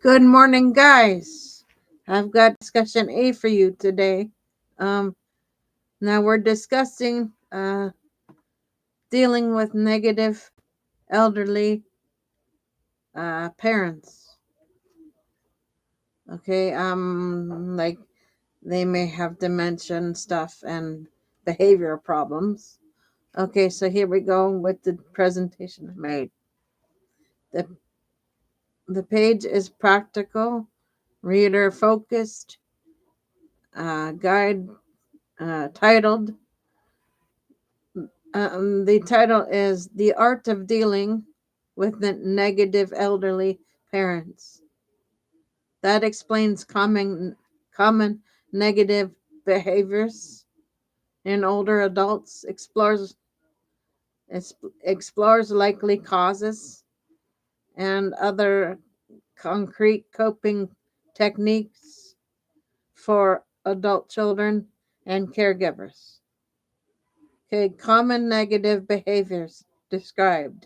Good morning, guys. I've got discussion A for you today. Um, Now we're discussing dealing with negative elderly parents. Okay, like they may have dementia and stuff and behavioral problems. Okay, so here we go with the presentation I made. The the page is practical, reader focused, guide titled. The title is The Art of Dealing with the Negative Elderly Parents. That explains common negative behaviors in older adults, explores likely causes and other concrete coping techniques for adult children and caregivers. Okay, common negative behaviors described: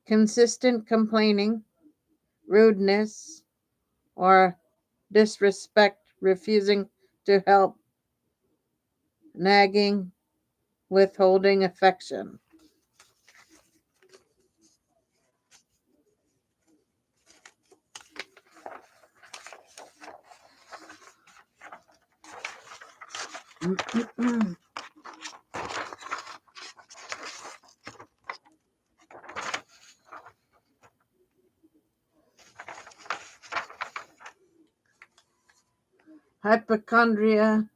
consistent complaining, rudeness, or disrespect, refusing to help, nagging, withholding affection. Hypochondria,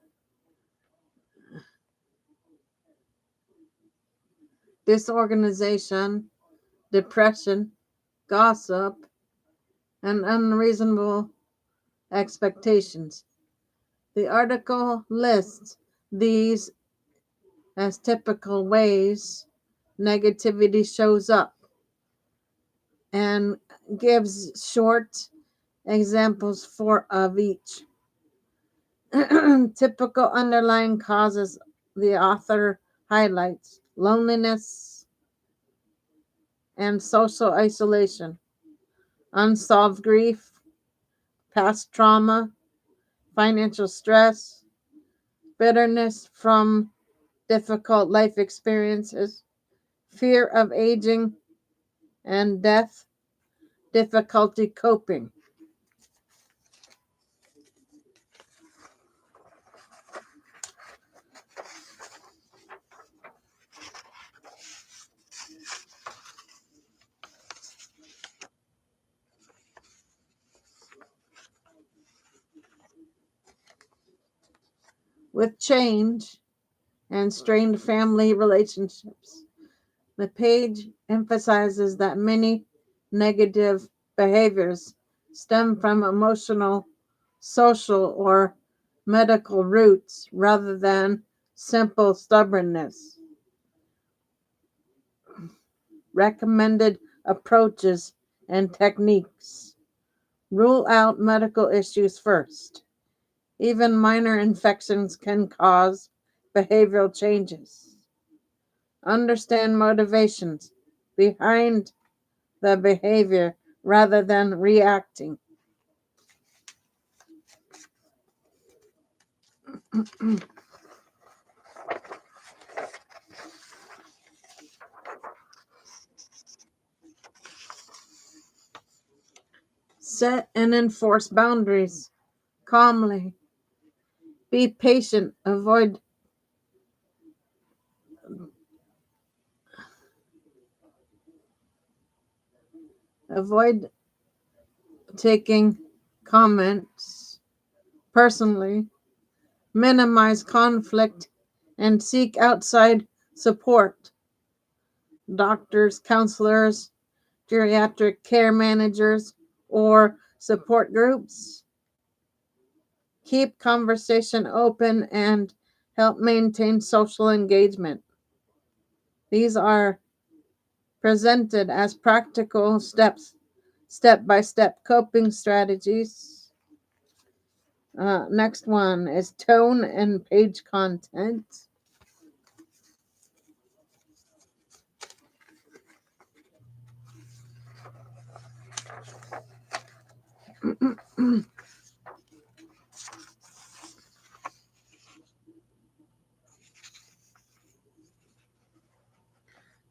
disorganization, depression, gossip, and unreasonable expectations. The article lists these as typical ways negativity shows up and gives short examples of each. Typical underlying causes the author highlights: loneliness and social isolation, unsolved grief, past trauma, financial stress, bitterness from difficult life experiences, fear of aging and death, difficulty coping. With change and strained family relationships, the page emphasizes that many negative behaviors stem from emotional, social, or medical roots rather than simple stubbornness. Recommended approaches and techniques: rule out medical issues first. Even minor infections can cause behavioral changes. Understand motivations behind the behavior rather than reacting. Set and enforce boundaries calmly. Be patient. Avoid taking comments personally. Minimize conflict and seek outside support. Doctors, counselors, geriatric care managers, or support groups. Keep conversation open and help maintain social engagement. These are presented as practical step by step coping strategies. Next one is tone and page content.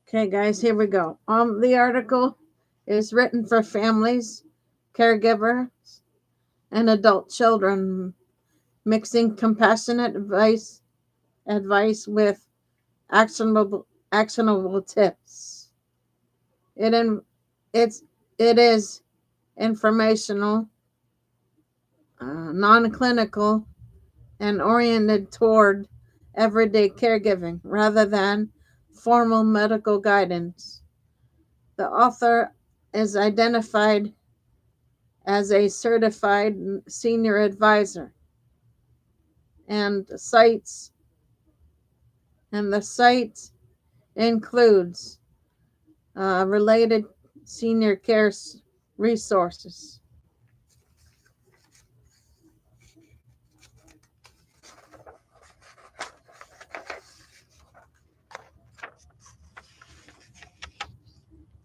Okay, guys, here we go. The article is written for families, caregivers, and adult children, mixing compassionate advice with actionable tips. It in, it's it is informational, non-clinical, and oriented toward everyday caregiving rather than formal medical guidance. The author is identified as a certified senior advisor and the site includes related senior care resources.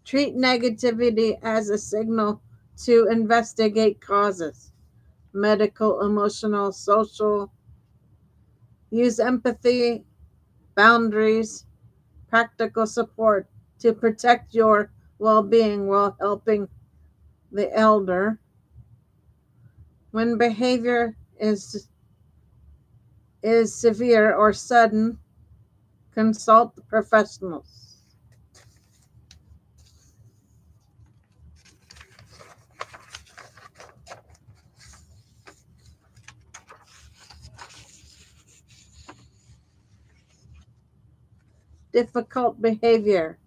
Treat negativity as a signal to investigate causes, medical, emotional, social. Use empathy, boundaries, practical support to protect your well being while helping the elder. When behavior is severe or sudden, consult professionals. Difficult behavior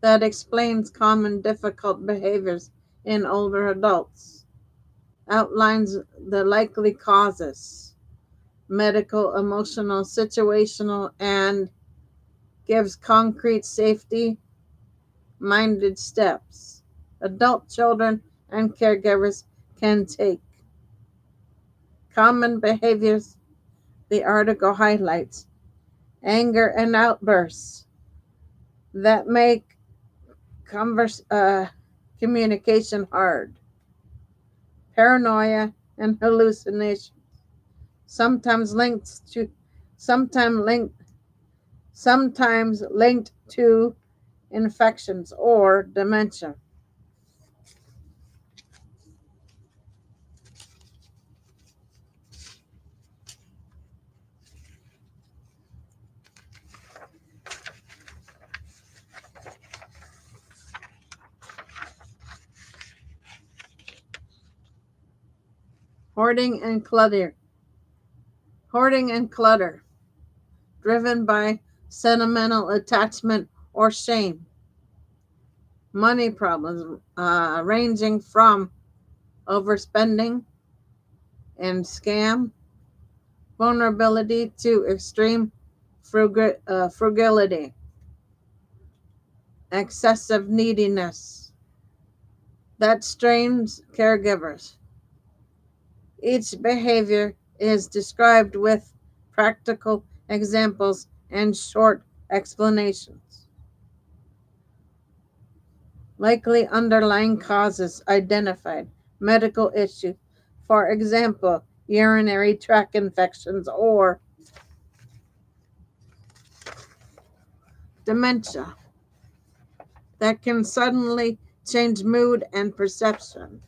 that explains common difficult behaviors in older adults, outlines the likely causes, medical, emotional, situational, and gives concrete safety minded steps adult children and caregivers can take. Common behaviors the article highlights anger and outbursts that make communication hard, paranoia and hallucination, sometimes linked to sometimes linked sometimes linked to infections or dementia. Hoarding and clutter. Hoarding and clutter, driven by sentimental attachment or shame. Money problems, ranging from overspending and scam, vulnerability to extreme frugality, excessive neediness that strains caregivers. Each behavior is described with practical examples and short explanations. Likely underlying causes identified, medical issues, for example, urinary tract infections or dementia that can suddenly change mood and perception.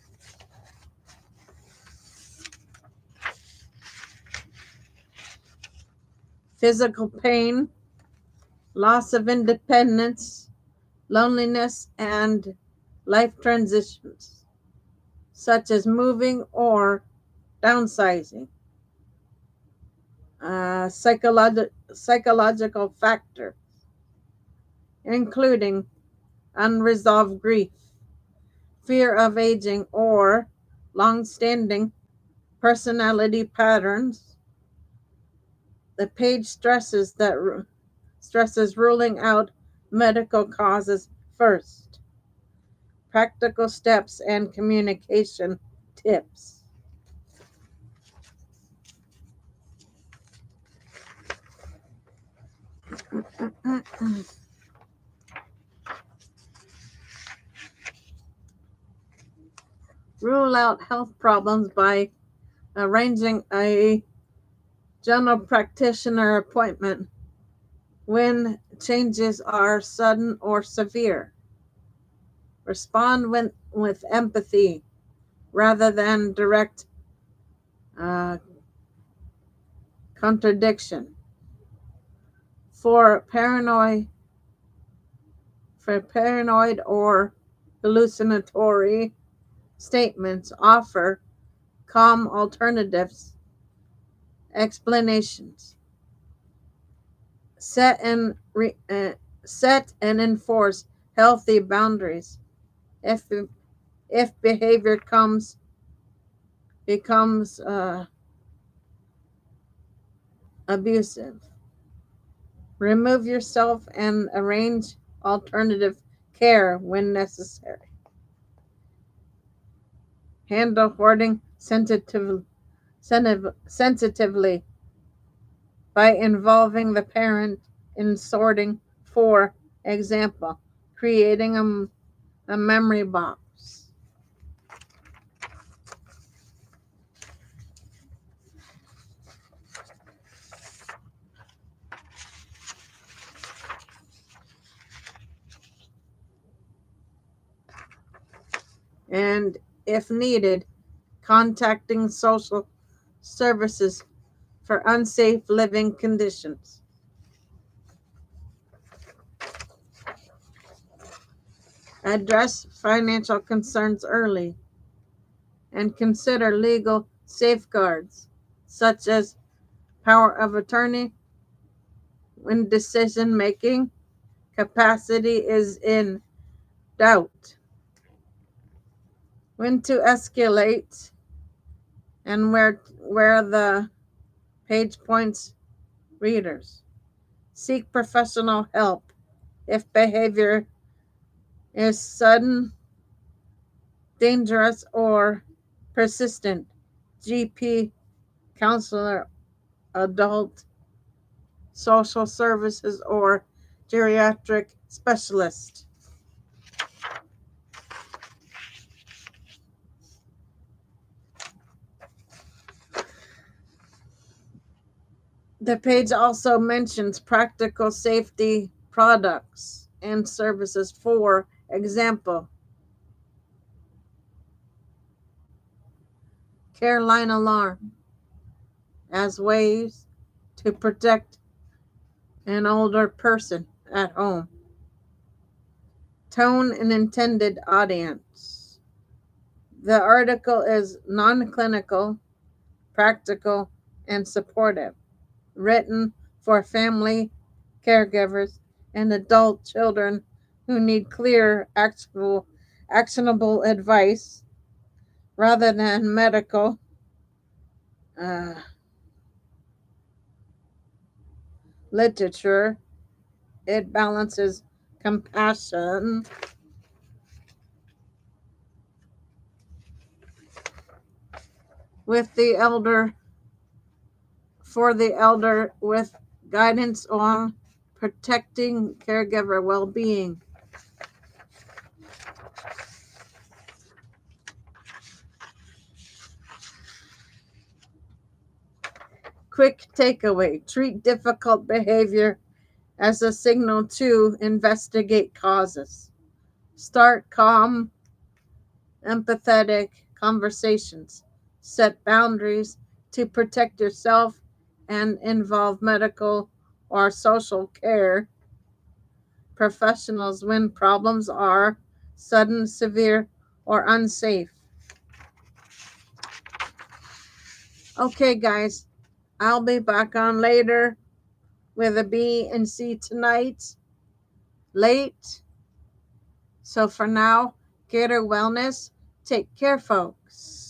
Physical pain, loss of independence, loneliness, and life transitions, such as moving or downsizing. Psychological factor, including unresolved grief, fear of aging, or long-standing personality patterns. The page stresses ruling out medical causes first, practical steps and communication tips. Rule out health problems by arranging a general practitioner appointment when changes are sudden or severe. Respond with empathy rather than direct uh, contradiction. For paranoid, for paranoid or hallucinatory statements, offer calm alternatives, explanations. Set and set and enforce healthy boundaries. If if behavior becomes abusive, remove yourself and arrange alternative care when necessary. Handle hoarding sensitively by involving the parent in sorting, for example, creating a memory box. And if needed, contacting social services for unsafe living conditions. Address financial concerns early and consider legal safeguards such as power of attorney when decision making capacity is in doubt. When to escalate and where the page points readers. Seek professional help if behavior is sudden, dangerous, or persistent. GP, counselor, adult social services, or geriatric specialist. The page also mentions practical safety products and services, for example, Careline alarm as ways to protect an older person at home. Tone and intended audience. The article is non-clinical, practical, and supportive, written for family caregivers and adult children who need clear, actionable advice rather than medical uh, literature. It balances compassion with the elder for the elder with guidance on protecting caregiver well-being. Quick takeaway: treat difficult behavior as a signal to investigate causes. Start calm, empathetic conversations. Set boundaries to protect yourself and involve medical or social care professionals when problems are sudden, severe, or unsafe. Okay, guys, I'll be back on later with a B and C tonight, late. So for now, Gator Wellness, take care, folks.